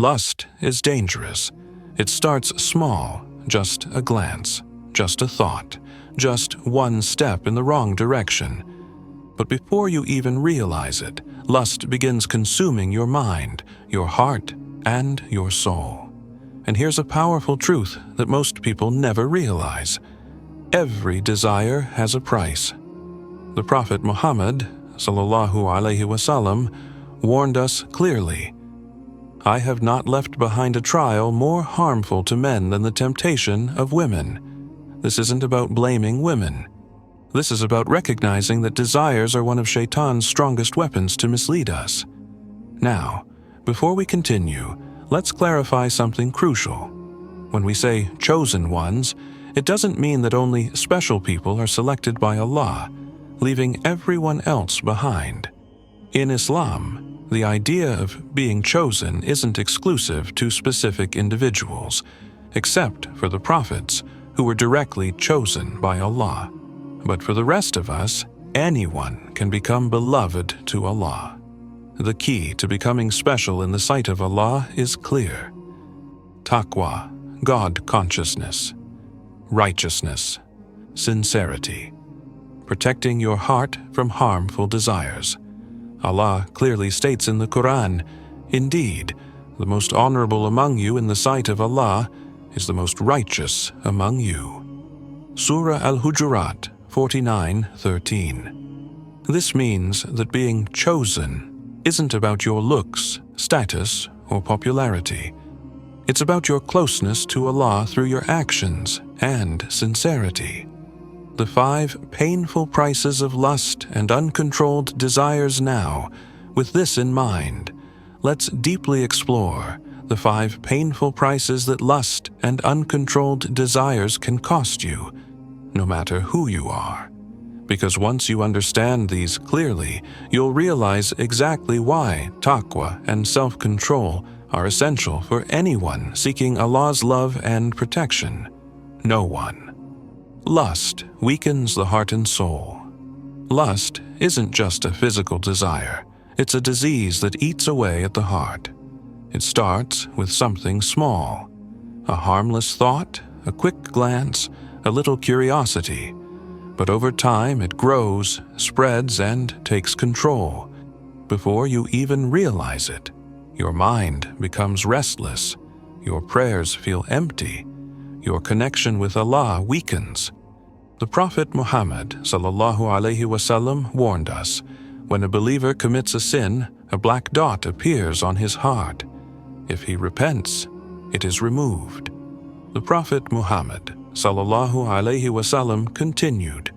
Lust is dangerous. It starts small, just a glance, just a thought, just one step in the wrong direction. But before you even realize it, lust begins consuming your mind, your heart, and your soul. And here's a powerful truth that most people never realize. Every desire has a price. The Prophet Muhammad, sallallahu alaihi wasallam, warned us clearly, "I have not left behind a trial more harmful to men than the temptation of women." This isn't about blaming women. This is about recognizing that desires are one of Shaytan's strongest weapons to mislead us. Now, before we continue, let's clarify something crucial. When we say chosen ones, it doesn't mean that only special people are selected by Allah, leaving everyone else behind. In Islam, the idea of being chosen isn't exclusive to specific individuals, except for the prophets, who were directly chosen by Allah. But for the rest of us, anyone can become beloved to Allah. The key to becoming special in the sight of Allah is clear. Taqwa, God consciousness. Righteousness, sincerity. Protecting your heart from harmful desires. Allah clearly states in the Quran, "Indeed, the most honorable among you in the sight of Allah is the most righteous among you." Surah Al-Hujurat 49:13. This means that being chosen isn't about your looks, status, or popularity. It's about your closeness to Allah through your actions and sincerity. The 5 painful prices of lust and uncontrolled desires now. With this in mind, let's deeply explore the 5 painful prices that lust and uncontrolled desires can cost you, no matter who you are. Because once you understand these clearly, you'll realize exactly why taqwa and self-control are essential for anyone seeking Allah's love and protection. No one. Lust weakens the heart and soul. Lust isn't just a physical desire. It's a disease that eats away at the heart. It starts with something small. A harmless thought, a quick glance, a little curiosity. But over time it grows, spreads, and takes control. Before you even realize it, your mind becomes restless, your prayers feel empty, your connection with Allah weakens. The Prophet Muhammad sallallahu alaihi wasallam warned us, when a believer commits a sin, a black dot appears on his heart. If he repents, it is removed. The Prophet Muhammad sallallahu alaihi wasallam continued,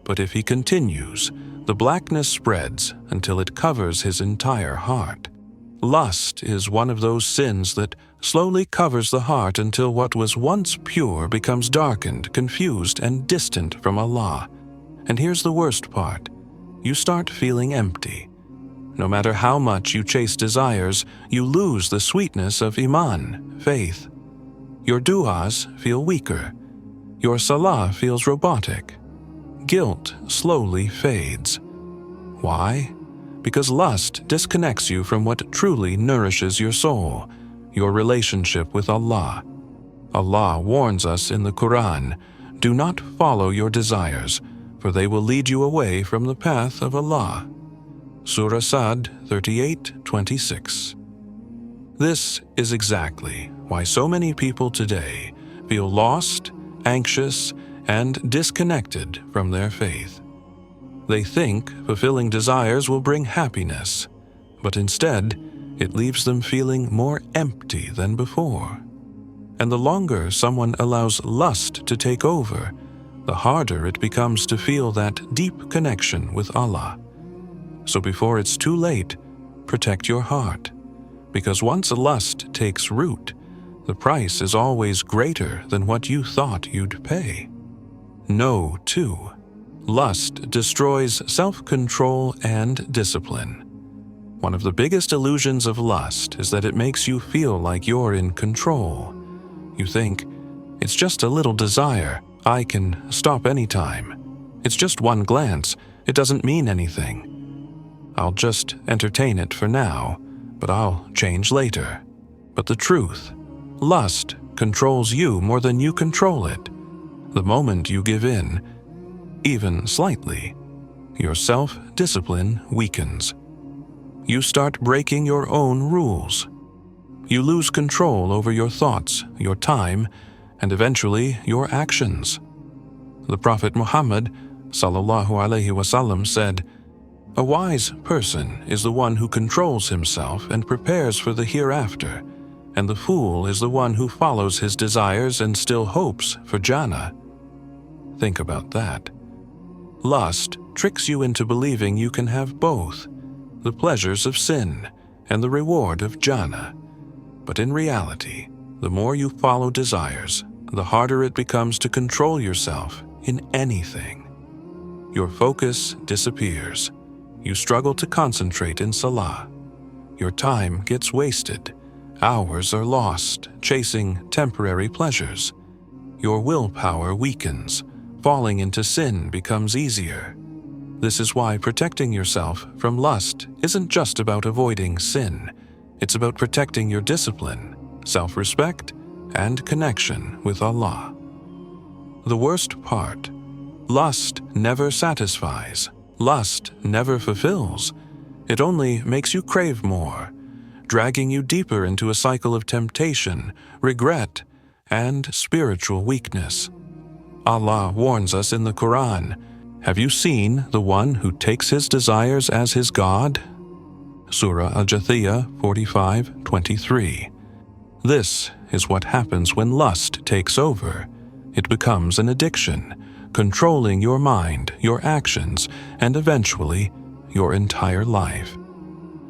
but if he continues, the blackness spreads until it covers his entire heart. Lust is one of those sins that slowly covers the heart until what was once pure becomes darkened, confused, and distant from Allah. And here's the worst part. You start feeling empty. No matter how much you chase desires, you lose the sweetness of iman, faith. Your du'as feel weaker. Your salah feels robotic. Guilt slowly fades. Why? Because lust disconnects you from what truly nourishes your soul, your relationship with Allah. Allah warns us in the Quran, "Do not follow your desires, for they will lead you away from the path of Allah." Surah Sad 38:26. This is exactly why so many people today feel lost, anxious, and disconnected from their faith. They think fulfilling desires will bring happiness, but instead, it leaves them feeling more empty than before. And the longer someone allows lust to take over, the harder it becomes to feel that deep connection with Allah. So before it's too late, protect your heart, because once lust takes root, the price is always greater than what you thought you'd pay. Know, too, lust destroys self-control and discipline. One of the biggest illusions of lust is that it makes you feel like you're in control. You think, it's just a little desire, I can stop anytime. It's just one glance, it doesn't mean anything. I'll just entertain it for now, but I'll change later. But the truth, lust controls you more than you control it. The moment you give in, even slightly, your self-discipline weakens. You start breaking your own rules. You lose control over your thoughts, your time, and eventually your actions. The Prophet Muhammad sallallahu alaihi wasallam said, "A wise person is the one who controls himself and prepares for the hereafter, and the fool is the one who follows his desires and still hopes for Jannah." Think about that. Lust tricks you into believing you can have both, the pleasures of sin and the reward of Jannah. But in reality, the more you follow desires, the harder it becomes to control yourself in anything. Your focus disappears. You struggle to concentrate in salah. Your time gets wasted. Hours are lost chasing temporary pleasures. Your willpower weakens. Falling into sin becomes easier. This is why protecting yourself from lust isn't just about avoiding sin. It's about protecting your discipline, self-respect, and connection with Allah. The worst part, lust never satisfies. Lust never fulfills. It only makes you crave more, dragging you deeper into a cycle of temptation, regret, and spiritual weakness. Allah warns us in the Quran, "Have you seen the one who takes his desires as his God?" Surah Al-Jathiyah 45:23. This is what happens when lust takes over. It becomes an addiction, controlling your mind, your actions, and eventually your entire life.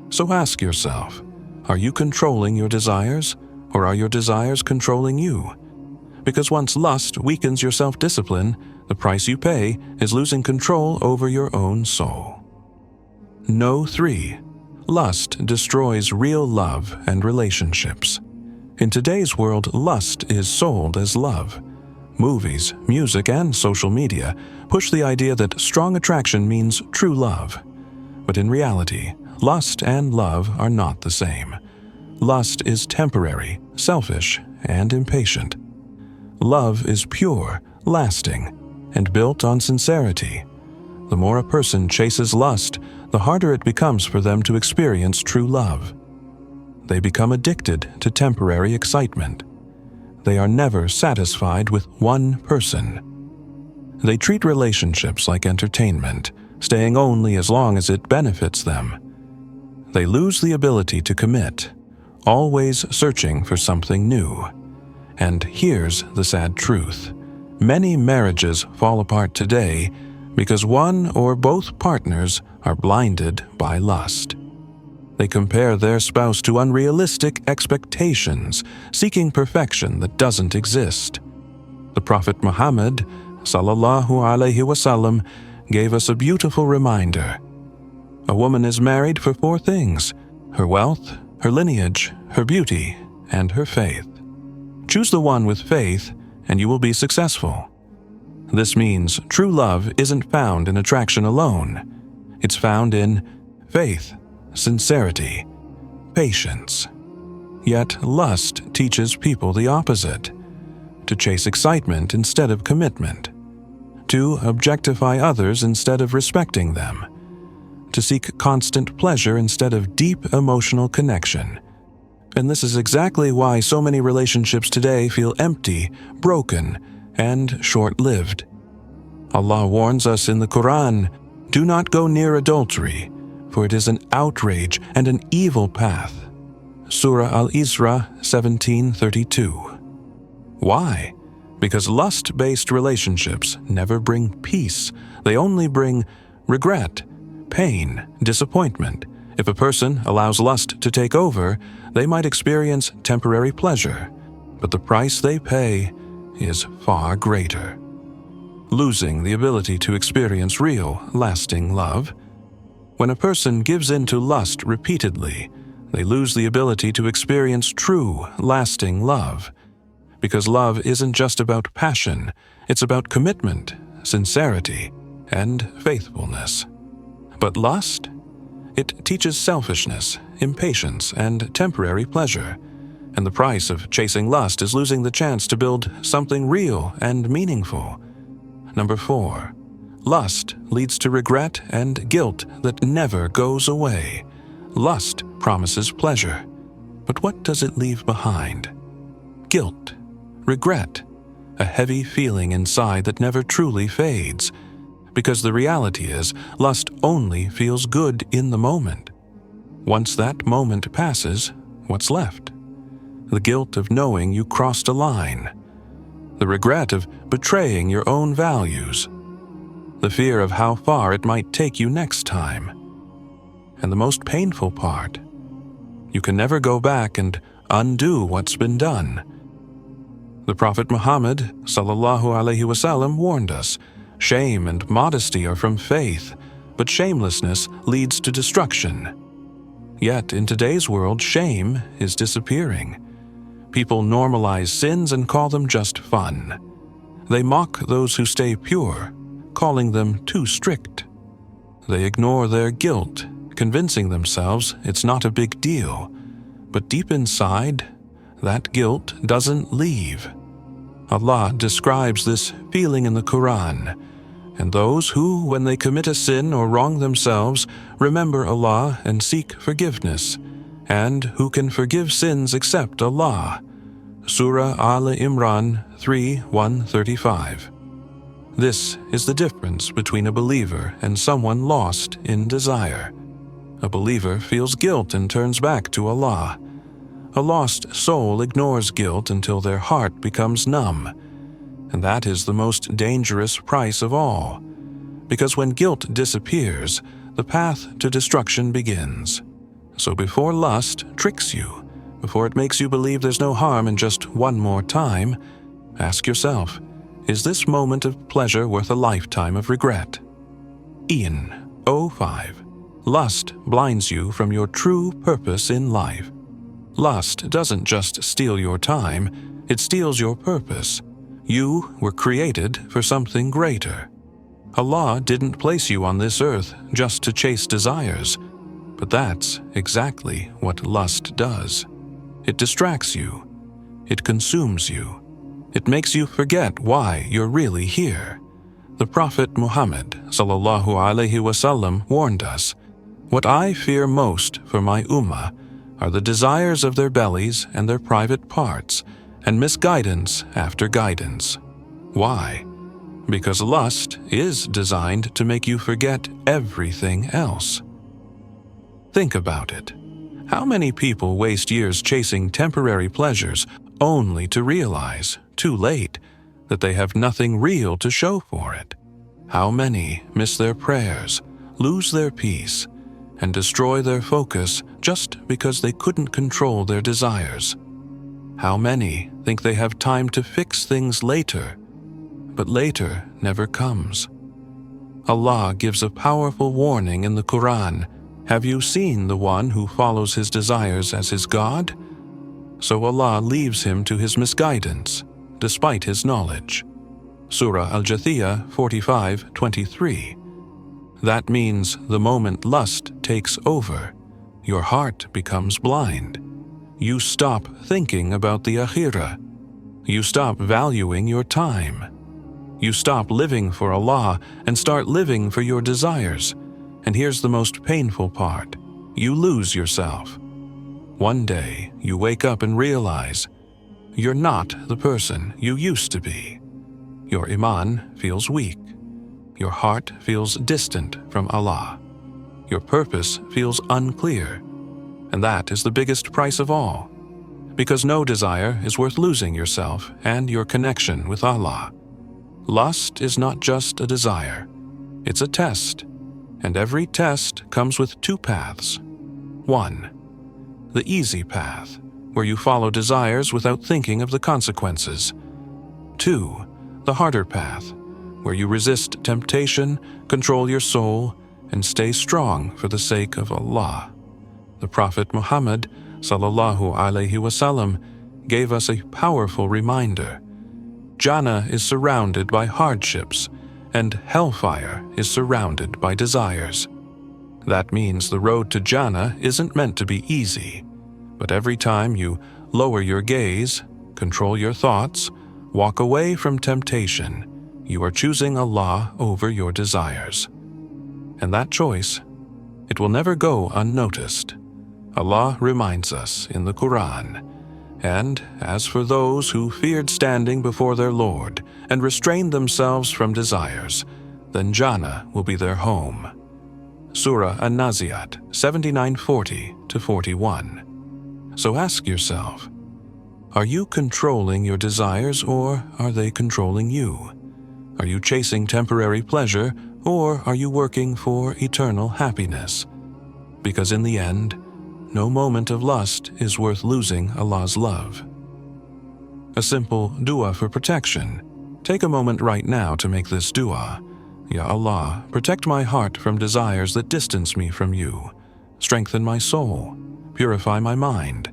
So ask yourself, are you controlling your desires, or are your desires controlling you? Because once lust weakens your self-discipline, the price you pay is losing control over your own soul. No. 3. Lust destroys real love and relationships. In today's world, lust is sold as love. Movies, music, and social media push the idea that strong attraction means true love. But in reality, lust and love are not the same. Lust is temporary, selfish, and impatient. Love is pure, lasting, and built on sincerity. The more a person chases lust, the harder it becomes for them to experience true love. They become addicted to temporary excitement. They are never satisfied with one person. They treat relationships like entertainment, staying only as long as it benefits them. They lose the ability to commit, always searching for something new. And here's the sad truth. Many marriages fall apart today because one or both partners are blinded by lust. They compare their spouse to unrealistic expectations, seeking perfection that doesn't exist. The Prophet Muhammad sallallahu alaihi wasallam gave us a beautiful reminder. A woman is married for 4 things: her wealth, her lineage, her beauty, and her faith. Choose the one with faith, and you will be successful. This means true love isn't found in attraction alone. It's found in faith, sincerity, patience. Yet lust teaches people the opposite: to chase excitement instead of commitment, to objectify others instead of respecting them, to seek constant pleasure instead of deep emotional connection. And this is exactly why so many relationships today feel empty, broken, and short-lived. Allah warns us in the Quran, "Do not go near adultery, for it is an outrage and an evil path." Surah Al-Isra 17:32. Why? Because lust-based relationships never bring peace. They only bring regret, pain, disappointment. If a person allows lust to take over, they might experience temporary pleasure, but the price they pay is far greater. Losing the ability to experience real, lasting love. When a person gives in to lust repeatedly, they lose the ability to experience true, lasting love. Because love isn't just about passion, it's about commitment, sincerity, and faithfulness. But lust? It teaches selfishness, impatience, and temporary pleasure. And the price of chasing lust is losing the chance to build something real and meaningful. Number 4. Lust leads to regret and guilt that never goes away. Lust promises pleasure, but what does it leave behind? Guilt, regret, a heavy feeling inside that never truly fades. Because the reality is, lust only feels good in the moment. Once that moment passes, what's left? The guilt of knowing you crossed a line. The regret of betraying your own values. The fear of how far it might take you next time. And the most painful part, you can never go back and undo what's been done. The Prophet Muhammad ﷺ warned us, shame and modesty are from faith, but shamelessness leads to destruction. Yet in today's world, shame is disappearing. People normalize sins and call them just fun. They mock those who stay pure, calling them too strict. They ignore their guilt, convincing themselves it's not a big deal. But deep inside, that guilt doesn't leave. Allah describes this feeling in the Quran, and those who, when they commit a sin or wrong themselves, remember Allah and seek forgiveness, and who can forgive sins except Allah. Surah Al-Imran 3:135. This is the difference between a believer and someone lost in desire. A believer feels guilt and turns back to Allah. A lost soul ignores guilt until their heart becomes numb. And that is the most dangerous price of all. Because when guilt disappears, the path to destruction begins. So before lust tricks you, before it makes you believe there's no harm in just one more time, ask yourself, is this moment of pleasure worth a lifetime of regret? Ian, 05. Lust blinds you from your true purpose in life. Lust doesn't just steal your time, it steals your purpose. You were created for something greater. Allah didn't place you on this earth just to chase desires, but that's exactly what lust does. It distracts you. It consumes you. It makes you forget why you're really here. The Prophet Muhammad ﷺ warned us, "What I fear most for my ummah are the desires of their bellies and their private parts, and misguidance after guidance." Why? Because lust is designed to make you forget everything else. Think about it. How many people waste years chasing temporary pleasures only to realize, too late, that they have nothing real to show for it? How many miss their prayers, lose their peace, and destroy their focus just because they couldn't control their desires? How many think they have time to fix things later, but later never comes? Allah gives a powerful warning in the Quran. Have you seen the one who follows his desires as his God? So Allah leaves him to his misguidance, despite his knowledge. Surah Al-Jathiyah 45:23. That means the moment lust takes over, your heart becomes blind. You stop thinking about the akhirah. You stop valuing your time. You stop living for Allah and start living for your desires. And here's the most painful part. You lose yourself. One day, you wake up and realize you're not the person you used to be. Your iman feels weak. Your heart feels distant from Allah. Your purpose feels unclear. And that is the biggest price of all. Because no desire is worth losing yourself and your connection with Allah. Lust is not just a desire. It's a test. And every test comes with two paths. 1. The easy path, where you follow desires without thinking of the consequences. 2. The harder path, where you resist temptation, control your soul, and stay strong for the sake of Allah. The Prophet Muhammad ﷺ gave us a powerful reminder. Jannah is surrounded by hardships, and hellfire is surrounded by desires. That means the road to Jannah isn't meant to be easy, but every time you lower your gaze, control your thoughts, walk away from temptation, you are choosing Allah over your desires. And that choice, it will never go unnoticed. Allah reminds us in the Quran, "And as for those who feared standing before their Lord and restrained themselves from desires, then Jannah will be their home." Surah An-Nazi'at 79:40-41. So ask yourself, are you controlling your desires or are they controlling you? Are you chasing temporary pleasure or are you working for eternal happiness? Because in the end, no moment of lust is worth losing Allah's love. A simple dua for protection. Take a moment right now to make this dua. Ya Allah, protect my heart from desires that distance me from you. Strengthen my soul. Purify my mind.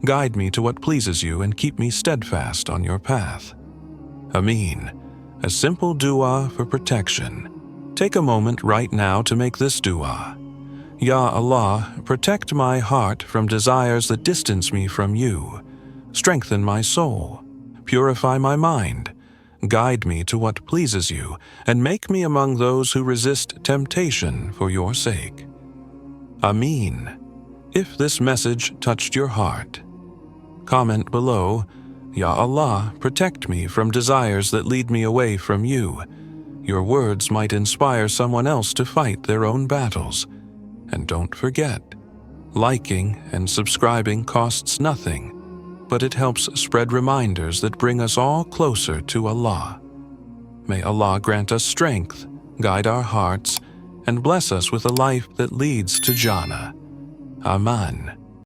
Guide me to what pleases you and keep me steadfast on your path. Ameen. A simple dua for protection. Take a moment right now to make this dua. Ya Allah, protect my heart from desires that distance me from you. Strengthen my soul. Purify my mind. Guide me to what pleases you, and make me among those who resist temptation for your sake. Ameen. If this message touched your heart, comment below, Ya Allah, protect me from desires that lead me away from you. Your words might inspire someone else to fight their own battles. And don't forget, liking and subscribing costs nothing, but it helps spread reminders that bring us all closer to Allah. May Allah grant us strength, guide our hearts, and bless us with a life that leads to Jannah. Aman.